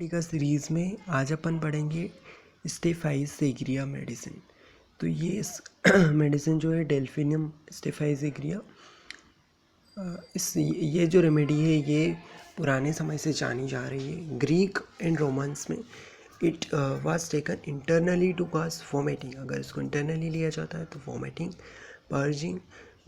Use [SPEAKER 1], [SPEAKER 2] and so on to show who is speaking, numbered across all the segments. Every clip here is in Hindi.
[SPEAKER 1] का सीरीज़ में आज अपन पढ़ेंगे स्टेफाइज़ेग्रिया मेडिसिन। तो ये इस मेडिसिन जो है डेल्फिनियम स्टेफाइज़ेग्रिया, ये जो रेमेडी है ये पुराने समय से जानी जा रही है। ग्रीक एंड रोमन्स में it was taken internally to cause vomiting. अगर इसको इंटरनली लिया जाता है तो vomiting, purging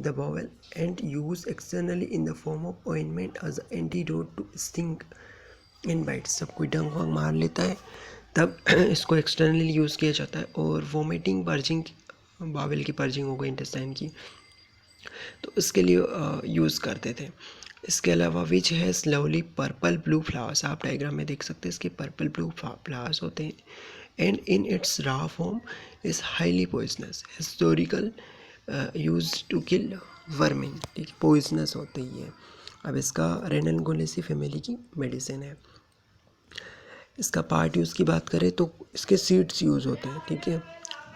[SPEAKER 1] the bowel and use externally in the form of ointment as antidote to sting in bites. जब कोई डंक वंक मार लेता है तब इसको एक्सटर्नली यूज़ किया जाता है। और वॉमिटिंग, पर्जिंग, बावल की पर्जिंग हो गई, इंटेस्टाइन की, तो इसके लिए यूज़ करते थे। इसके अलावा which has lovely purple blue flowers, आप डायग्राम में देख सकते हैं इसके पर्पल ब्लू फ्लावर्स होते हैं। And in its raw form is highly poisonous, historical use to kill worming. ठीक है, पॉइजनस होते ही है। अब इसका रेननगोलेसी फैमिली की मेडिसिन है। इसका पार्ट यूज़ की बात करें तो इसके सीड्स यूज़ होते हैं। ठीक है,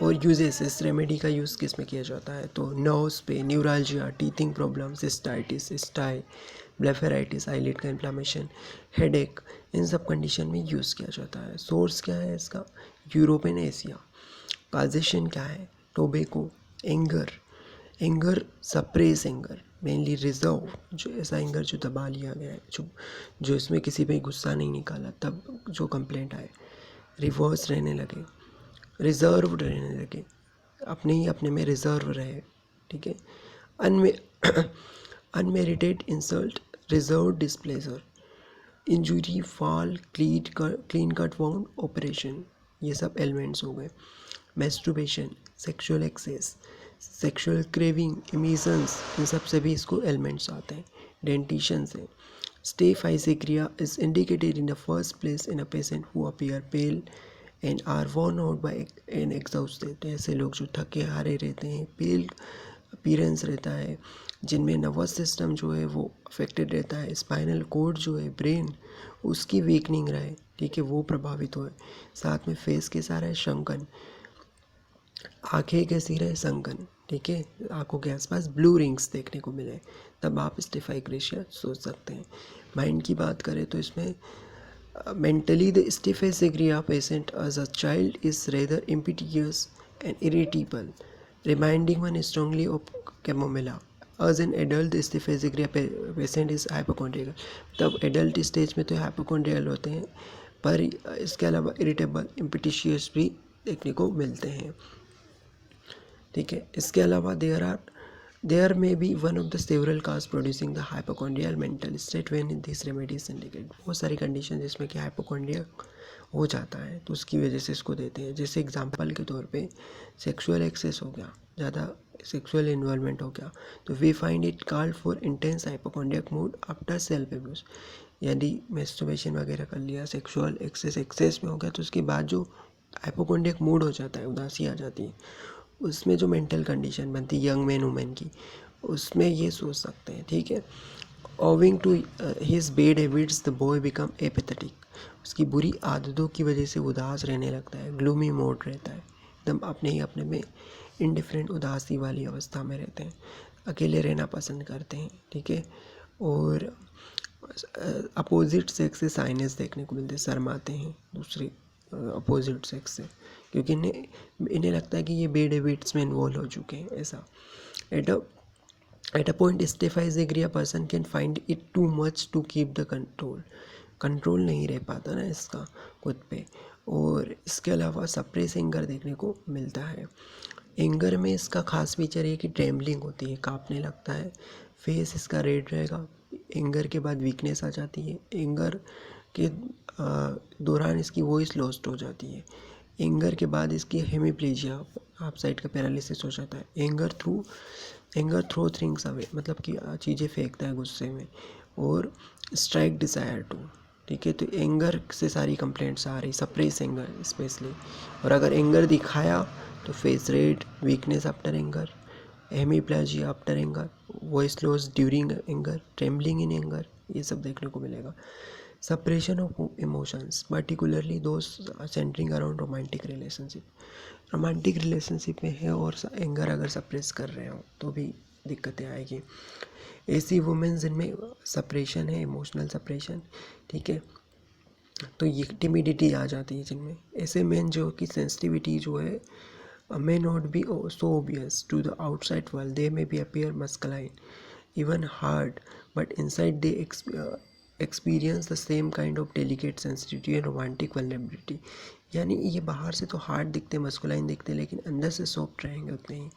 [SPEAKER 1] और यूजेस, इस रेमेडी का यूज़ किस में किया जाता है तो नर्व्स पे, neuralgia, teething problem, cystitis, stye, blepharitis, eyelid का इन्फ्लामेशन, हेडेक, इन सब कंडीशन में यूज़ किया जाता है। सोर्स क्या है इसका, यूरोप एंड एशिया। काजेशन क्या है, tobacco, anger suppress anger, mainly reserve, जो ऐसा एंगर जो दबा लिया गया है, जो इसमें किसी पे गुस्सा नहीं निकाला तब जो कंप्लेंट आए, रिवर्स रहने लगे, रिजर्व रहने लगे, अपने ही अपने में रिजर्व रहे। ठीक है, अनमे unmerited insult, reserve displeasure, injury, fall, clean cut wound, operation, ये सब एलिमेंट्स हो गए। Masturbation, sexual excess, sexual craving, emissions, इन सब से भी इसको एलिमेंट्स आते हैं। डेंटिशन से staphysagria is indicated in the first place in a patient who appear pale and are worn out by an exhausted. ऐसे लोग जो थके हारे रहते हैं, पेल अपीयरेंस रहता है, जिनमें नर्वस सिस्टम जो है वो अफेक्टेड रहता है, स्पाइनल कोड जो है, ब्रेन, उसकी वीकनिंग रहे, ठीक है, वो प्रभावित हो। साथ में फेस के सारा शंकन, आंखें कैसी रहे, संकन, ठीक है, आंखों के आसपास ब्लू रिंग्स देखने को मिले, तब आप स्टेफाइज़ेग्रिया सोच सकते हैं। माइंड की बात करें तो इसमें mentally the staphysagria patient as a child is rather impetuous and irritable, reminding one strongly of chamomilla. As an adult the staphysagria patient is hypochondriacal, तब एडल्ट स्टेज में तो हाइपोकॉन्ड्रियल होते हैं, पर इसके अलावा इरिटेबल, इम्पिटिशियस भी देखने को मिलते हैं। ठीक है, इसके अलावा there may be one of the several causes producing the hypochondrial mental state when this remedy is indicated. बहुत सारी कंडीशन जिसमें कि हाइपोकॉन्ड्रिया हो जाता है तो उसकी वजह से इसको देते हैं। जैसे एग्जांपल के तौर पे सेक्सुअल एक्सेस हो गया, ज़्यादा सेक्सुअल इन्वॉल्वमेंट हो गया, तो we find it called for intense hypochondriac mood after self abuse. यदि मेस्टरबेशन वगैरह कर लिया, सेक्सुअल एक्सेस में हो गया, तो उसके बाद जो हाइपोकॉन्ड्रियक मूड हो जाता है, उदासी आ जाती है, उसमें जो मेंटल कंडीशन बनती है यंग मैन वुमेन की, उसमें ये सोच सकते हैं। ठीक है, owing to his bad habits the boy become apathetic, उसकी बुरी आदतों की वजह से उदास रहने लगता है, ग्लूमी मोड रहता है, एकदम अपने ही अपने में इंडिफरेंट, उदासी वाली अवस्था में रहते हैं, अकेले रहना पसंद करते हैं। ठीक है, और अपोजिट सेक्स से साइनस देखने को मिलते हैं, शर्माते हैं दूसरे अपोजिट सेक्स से, क्योंकि इन्हें लगता है कि ये बैड हैबिट्स में इन्वॉल्व हो चुके हैं। ऐसा at a point staphysagria person can find it too much to keep the control नहीं रह पाता ना इसका खुद पे। और इसके अलावा सप्रेस एंगर देखने को मिलता है। एंगर में इसका खास फीचर है कि ट्रेम्बलिंग होती है, कांपने लगता है, फेस इसका रेड रहेगा। एंगर के बाद वीकनेस आ जाती है, एंगर के दौरान इसकी वॉइस लॉस्ट हो जाती है, एंगर के बाद इसकी हेमीप्लेजिया, हाफ साइड का पैरालिसिस हो जाता है। एंगर थ्रो थिंग्स अवे, मतलब कि चीज़ें फेंकता है गुस्से में। और स्ट्राइक डिज़ायर टू, ठीक है, तो एंगर से सारी कंप्लेंट्स आ रही, सप्रेस एंगर स्पेशली। और अगर एंगर दिखाया तो face red, weakness after anger, hemiplegia after anger, voice loss during anger, trembling in anger, ये सब देखने को मिलेगा। Suppression of emotions, particularly those centering around romantic relationship में है और एंगर अगर सप्रेस कर रहे हो तो भी दिक्कतें आएगी। ऐसी वुमेन्स जिनमें सप्रेशन है, इमोशनल सप्रेशन, ठीक है, तो ये टिमिडिटी आ जाती है जिनमें। ऐसे मेन जो कि सेंसिटिविटी जो है may not be so obvious to the outside world. They may be appear masculine, even hard, but inside they experience the same kind of delicate sensitivity and romantic vulnerability. यानी ये बाहर से तो हार्ड दिखते, मस्कुलाइन दिखते, लेकिन अंदर से सॉफ्ट रहेंगे उतने ही।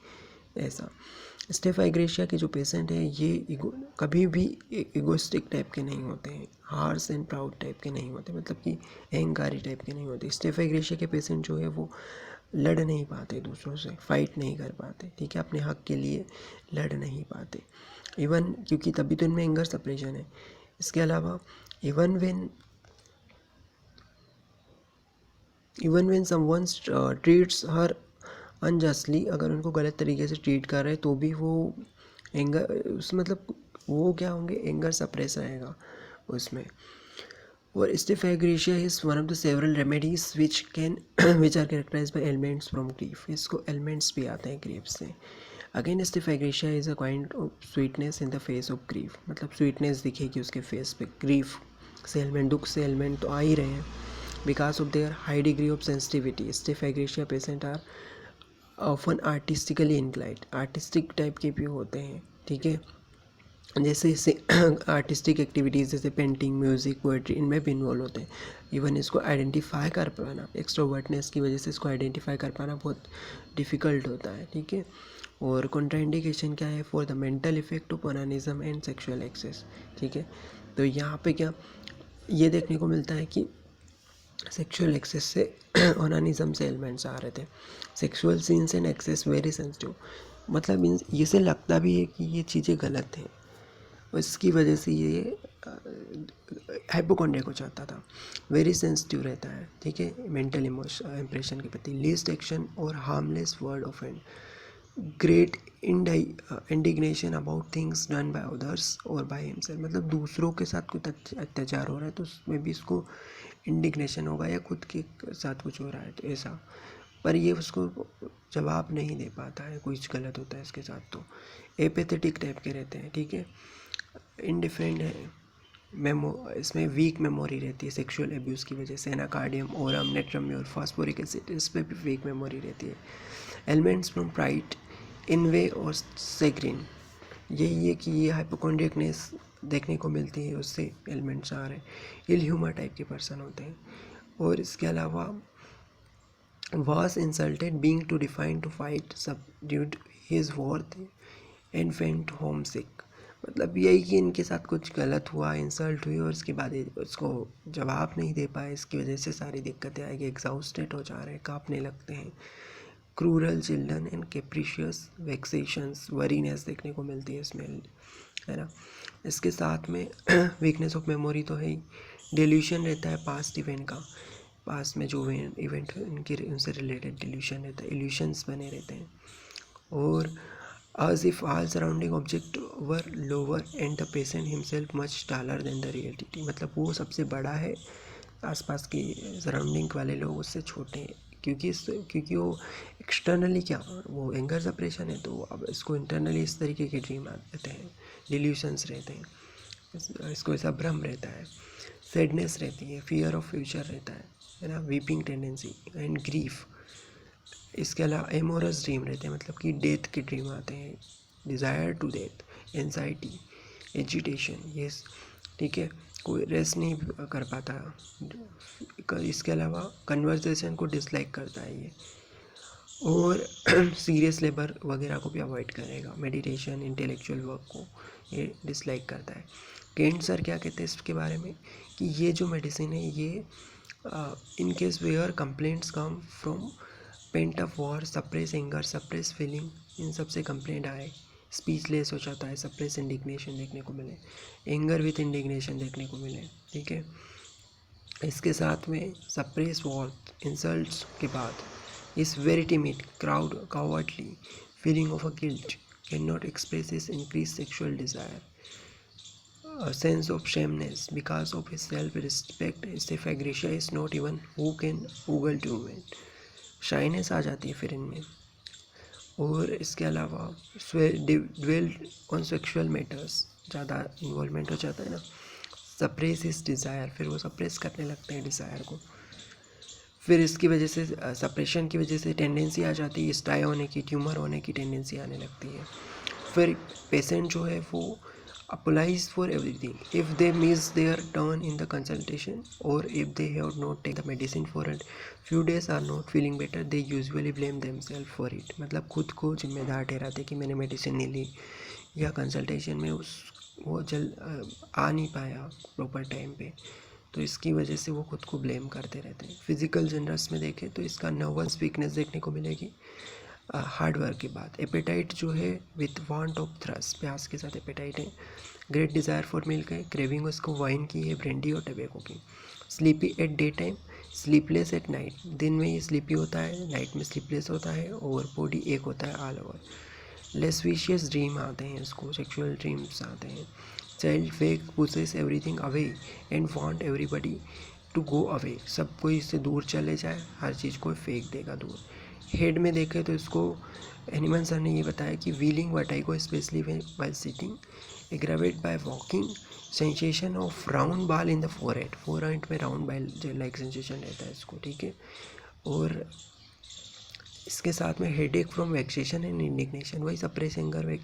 [SPEAKER 1] ऐसा स्टेफ आइग्रेशिया के जो पेशेंट हैं ये कभी भी इगोइस्टिक टाइप के नहीं होते हैं, हार्श एंड प्राउड टाइप के नहीं होते, मतलब कि अहंकारी टाइप के नहीं होते। स्टेफ आइग्रेशिया के पेशेंट जो है वो लड़ नहीं पाते, दूसरों से फाइट नहीं कर पाते, ठीक है, अपने हक के लिए लड़ नहीं पाते इवन, क्योंकि तभी तो इनमें एंगर सप्रेशन है। इसके अलावा even when someone treats her unjustly, अगर उनको गलत तरीके से ट्रीट कर रहे हैं तो भी वो एंगर, उस मतलब वो क्या होंगे, एंगर सप्रेस रहेगा उसमें। और staphysagria is one of the several remedies which are characterize by elements from grief. इसको एलिमेंट्स भी आते हैं ग्रीफ से। Again staphysagria is a kind of sweetness in the face of grief, मतलब स्वीटनेस दिखेगी उसके फेस पे। ग्रीफ से एलिमेंट, दुख से एलिमेंट तो आ ही रहे हैं because of their high degree of sensitivity. Staphysagria patient are often artistically inclined, artistic type के भी होते हैं, ठीक है, जैसे आर्टिस्टिक एक्टिविटीज़ जैसे पेंटिंग, म्यूज़िक, पोएट्री, इनमें भी इन्वॉल्व होते हैं। इवन इसको आइडेंटिफाई कर पाना, एक्सट्रोवर्टनेस की वजह से इसको आइडेंटिफाई कर पाना बहुत डिफ़िकल्ट होता है, ठीक है। और कॉन्ट्राइंडिकेशन क्या है, for the mental effect of onanism and sexual excess, ठीक है। तो यहाँ पे क्या ये देखने को मिलता है कि सेक्सुअल एक्सेस से ओनानिज्म से एलिमेंट्स आ रहे थे। Sexual scenes and excess very sensitive, मतलब ये से लगता भी है कि ये चीज़ें गलत हैं, इसकी वजह से ये हाइपोकॉन्ड्रिया को चाहता था। वेरी सेंसिटिव रहता है, ठीक है, मेंटल इम्प्रेशन के प्रति। लीस्ट एक्शन और harmless word offend, great indignation about things done by others और बाय हिमसेल्फ, मतलब दूसरों के साथ कुछ अत्याचार हो रहा है तो उसमें भी इसको इंडिग्नेशन होगा, या खुद के साथ कुछ हो रहा है तो ऐसा, पर ये उसको जवाब नहीं दे पाता है, कुछ गलत होता है इसके साथ तो। एपेथेटिक टाइप के रहते हैं, ठीक है, इंडिफरेंट है, इसमें वीक मेमोरी रहती है सेक्सुअल एब्यूज़ की वजह से। एनाकार्डियम, ओरम, नेट्रम्योर, फास्फोरिक एसिड, इस पर भी वीक मेमोरी रहती है। एलिमेंट्स फ्रॉम प्राइड, इनवे और सेग्रिन, यही है कि ये हाइपोकॉन्ड्रियकनेस देखने को मिलती है, उससे एलिमेंट्स आ रहे हैं। इल ह्यूमर टाइप के पर्सन होते हैं। और इसके अलावा was insulted being too defiant to fight, subdued his worth and went homesick, मतलब यही कि इनके साथ कुछ गलत हुआ, इंसल्ट हुई और इसके बाद उसको जवाब नहीं दे पाए, इसकी वजह से सारी दिक्कतें आएगी, एग्जॉस्टेड हो जा रहे हैं, काँपने लगते हैं। क्रूरल चिल्ड्रन एंड कैप्रिशियस वेक्सेशंस, वरीनेस देखने को मिलती है इसमें, है ना। इसके साथ में वीकनेस ऑफ मेमोरी तो है ही, डिल्यूशन रहता है पास्ट इवेंट का, पास्ट में जो इवेंट उनसे रिलेटेड डिल्यूशन रहता है, इल्यूशंस बने रहते हैं। और as if all surrounding object were lower and the patient himself much taller than the reality, मतलब वो सबसे बड़ा है, आसपास के सराउंडिंग वाले लोग उससे छोटे हैं, क्योंकि वो एक्सटर्नली क्या, वो एंगर सप्रेशन है, तो अब इसको इंटरनली इस तरीके के ड्रीम आते हैं, डिल्यूशंस रहते हैं, इसको ऐसा भ्रम रहता है। सैडनेस रहती है, फियर ऑफ फ्यूचर रहता है ना, वीपिंग टेंडेंसी एंड ग्रीफ। इसके अलावा एमोरस ड्रीम रहते हैं, मतलब कि डेथ के ड्रीम आते हैं, desire to death, anxiety, agitation, ये, ठीक है, कोई रेस्ट नहीं कर पाता। इसके अलावा कन्वर्सेशन को डिसलाइक करता है ये, और सीरियस लेबर वगैरह को भी अवॉइड करेगा, मेडिटेशन, इंटेलेक्चुअल वर्क को ये डिसलाइक करता है। केंट सर क्या कहते हैं इसके बारे में कि ये जो मेडिसिन है ये in case where complaints come from pent of war, suppress anger, suppress feeling, इन सब से कंप्लेंट आए, स्पीचलेस हो जाता है, सप्रेस इंडिग्नेशन देखने को मिले, एंगर विथ इंडिग्नेशन देखने को मिले, ठीक है। इसके साथ में सप्रेस वॉर्थ, इंसल्ट्स के बाद इस very timid, cowardly feeling of a guilt, can not express his increase sexual desire, a sense of shameness because of his self-respect. Steph Agresia is not even who can Google to women. Shyness आ जाती है फिर इनमें। और इसके अलावा ड्वेल ऑन सेक्सुअल मैटर्स, ज़्यादा इन्वॉल्वमेंट हो जाता है ना सप्रेस इस डिज़ायर, फिर वो सप्रेस करने लगते हैं डिज़ायर को। फिर इसकी वजह से सप्रेशन की वजह से टेंडेंसी आ जाती है स्टाई होने की, ट्यूमर होने की टेंडेंसी आने लगती है। फिर पेशेंट जो है वो apologize for everything if they miss their turn in the consultation और if they have not take the medicine for a few days or not feeling better, they usually blame themselves for it. मतलब खुद को जिम्मेदार ठहराते कि मैंने मेडिसिन नहीं ली या कंसल्टेशन में वो आ नहीं पाया प्रॉपर टाइम पे, तो इसकी वजह से वो खुद को ब्लेम करते रहते हैं। फिजिकल जनरल्स में देखें तो इसका नर्वस वीकनेस देखने को मिलेगी हार्ड वर्क के बाद। एपेटाइट जो है विथ वांट ऑफ थ्रस्ट, प्यास के साथ एपेटाइट है। ग्रेट डिज़ायर फॉर मिल्क है, क्रेविंग उसको वाइन की है, ब्रेंडी और टबैको की। Sleepy at day time, sleepless at night, दिन में ये स्लीपी होता है, नाइट में स्लीपलेस होता है और बॉडी एक होता है all over. Lascivious dream आते हैं इसको, सेक्सुअल ड्रीम्स आते हैं। Child fake pushes everything away and want everybody to go away, सब कोई इससे दूर चले जाए, हर चीज़ को फेंक देगा दूर। हेड में देखें तो इसको एनिमल सर ने ये बताया कि wheeling vertigo specially while sitting, aggravate by walking, sensation of round ball in the forehead, forehead में राउंड बाल लाइक सेंसेशन रहता है इसको, ठीक है। और इसके साथ में headache from vexation and indignation, वही suppress anger,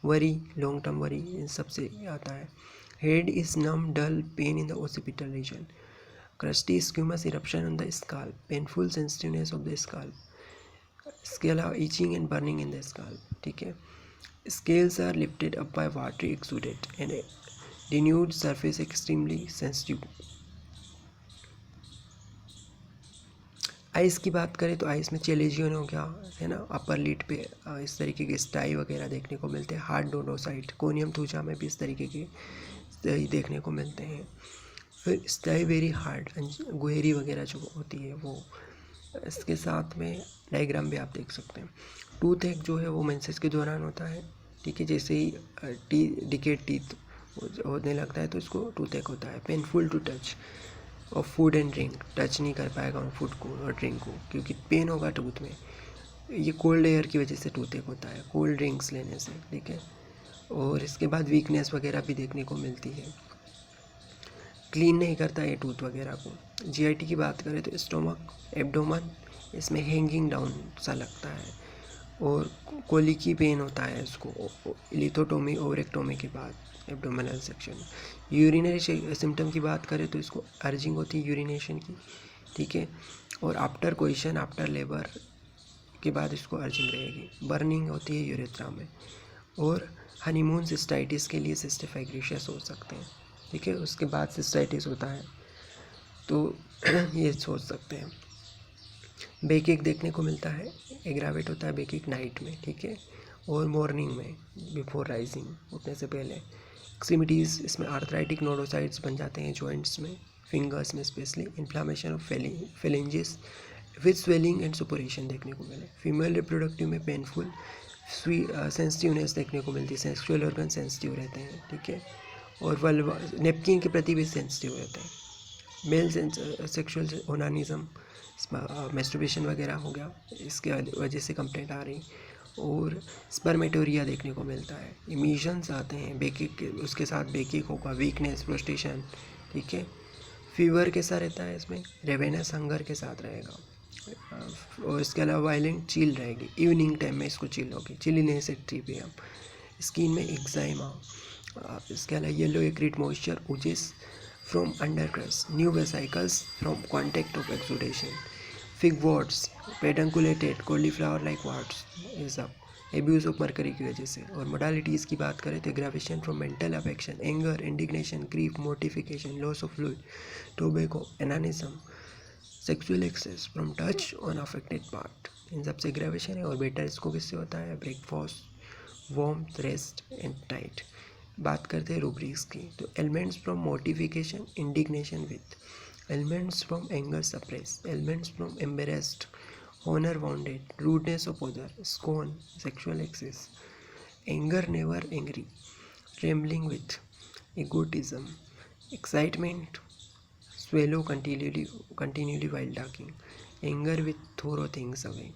[SPEAKER 1] worry, long term worry, इन सबसे आता है। Head is numb dull pain in the occipital region, crusty squamous eruption on the scalp, painful sensitiveness of the scalp, इसके अलावा itching and burning in the scalp, ठीक है। Scales are lifted up by watery exudate and denuded surface extremely sensitive। Eyes की बात करें तो आइस में चेलेजियन हो गया है ना, अपर लिड पे इस तरीके के स्टाई वगैरह देखने को मिलते हैं। हार्ड डोडोसाइट, कोनियम थूजा में भी इस तरीके के स्टाई देखने को मिलते हैं। फिर स्टाई वेरी हार्ड, गुहेरी वगैरह जो होती है वो। इसके साथ में डायग्राम भी आप देख सकते हैं। टूथ एक जो है वो मेंसेस के दौरान होता है, ठीक है। जैसे ही डिकेड टीथ होने लगता है तो इसको टूथ एक होता है। पेनफुल टू टच और फूड एंड ड्रिंक, टच नहीं कर पाएगा उन फूड को और ड्रिंक को क्योंकि पेन होगा टूथ में। ये कोल्ड एयर की वजह से टूथ एक होता है, कोल्ड ड्रिंक्स लेने से, ठीक है। और इसके बाद वीकनेस वगैरह भी देखने को मिलती है, क्लीन नहीं करता है टूथ वगैरह को। जीआईटी की बात करें तो स्टोमक, एब्डोमन, इसमें हैंगिंग डाउन सा लगता है और कोलिकी पेन होता है इसको लिथोटोमी ओवरेक्टोमी के बाद एब्डोमिनल सेक्शन। यूरिनरी सिम्टम की बात करें तो इसको अर्जिंग होती है यूरिनेशन की, ठीक है। और आफ्टर कोइशन, आफ्टर लेबर के बाद इसको अर्जिंग रहेगी। बर्निंग होती है यूरेथ्रा में। और हनीमून सिस्टाइटिस के लिए सिस्टिक फाइब्रेशियस हो सकते हैं, ठीक है। उसके बाद सिस्टाइटिस होता है तो ये सोच सकते हैं। बेकेक देखने को मिलता है, एग्रावेट होता है बेकेक नाइट में, ठीक है। और मॉर्निंग में बिफोर राइजिंग, उठने से पहले। एक्सट्रीमिटीज़, इसमें आर्थराइटिक नोडोसाइट्स बन जाते हैं जॉइंट्स में, फिंगर्स में specially. Inflammation of phalanges with swelling and suppuration देखने को मिले। फीमेल रिप्रोडक्टिव में पेनफुल सेंसिटिवनेस देखने को मिलती है, सेक्सुअल ऑर्गन सेंसिटिव रहते हैं, ठीक है। और वल्वा नेपकिन के प्रति भी सेंसिटिव रहते हैं। मेल सेक्सुअल ओनानिज्म, मैस्टरबेशन वगैरह हो गया, इसके वजह से कंप्लेंट आ रही। और स्पर्मेटोरिया देखने को मिलता है। इमिशंस आते हैं बेकिक के, उसके साथ बेकिक होगा, वीकनेस, फ्रस्ट्रेशन, ठीक है। फीवर कैसा रहता है इसमें, रेवेनस हंगर के साथ रहेगा। और इसके अलावा वायलेंट चील रहेगी, इवनिंग टाइम में इसको चील होगी, चिलीनेस एट 3 PM। स्किन में एक्साइमा, इसके अलावा yellow acrid moisture oozes from undercrust, new vesicles from contact of exudation, fig warts, pedunculated cauliflower like warts, ये सब एब्यूज ऑफ मरकरी की वजह से। और मोडालिटीज़ की बात करें तो aggravation from mental affection, anger, indignation, grief, mortification, loss of fluid, tobacco, onanism, sexual excess from touch on affected part, इन सबसे एग्रावेशन है। और बेटर इसको किससे होता है, breakfast, warmth, rest and night. बात करते हैं रूब्रिक्स की तो elements from mortification, indignation with, elements from anger suppress, elements from embarrassed, honour wounded, rudeness of other, scorn, sexual excess, anger never angry, trembling with, egotism, excitement, swallow continually while talking, anger with throw things away,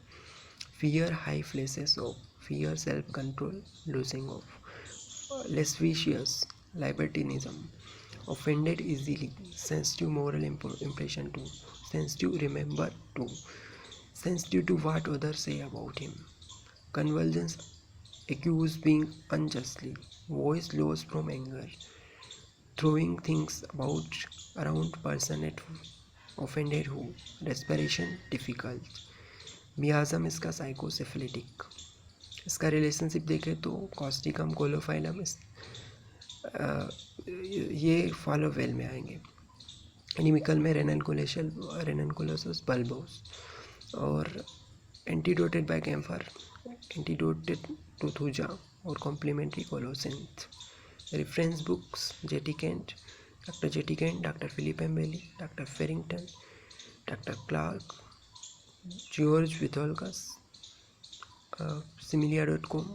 [SPEAKER 1] fear high flashes of, fear self-control, losing of, lascivious, libertinism, offended easily, sensitive moral impression too, sensitive remember too, sensitive to what others say about him, convulsions accused being unjustly, voice lows from anger, throwing things about around person at offended who, respiration difficult, मियाज़म इसका साइकोसिफिलिटिक। इसका रिलेशनशिप देखें तो कॉस्टिकम कोलोफाइलम ये फॉलो वेल में आएंगे। एनिमिकल में रेननकुलोसस बल्बोस और antidoted by camphor, antidoted to thuja और complementary colocynth. Reference books JT Kent, doctor JT Kent, doctor Philip M Bailey, doctor Farrington, doctor Clarke, George Vithoulkas, similia.com,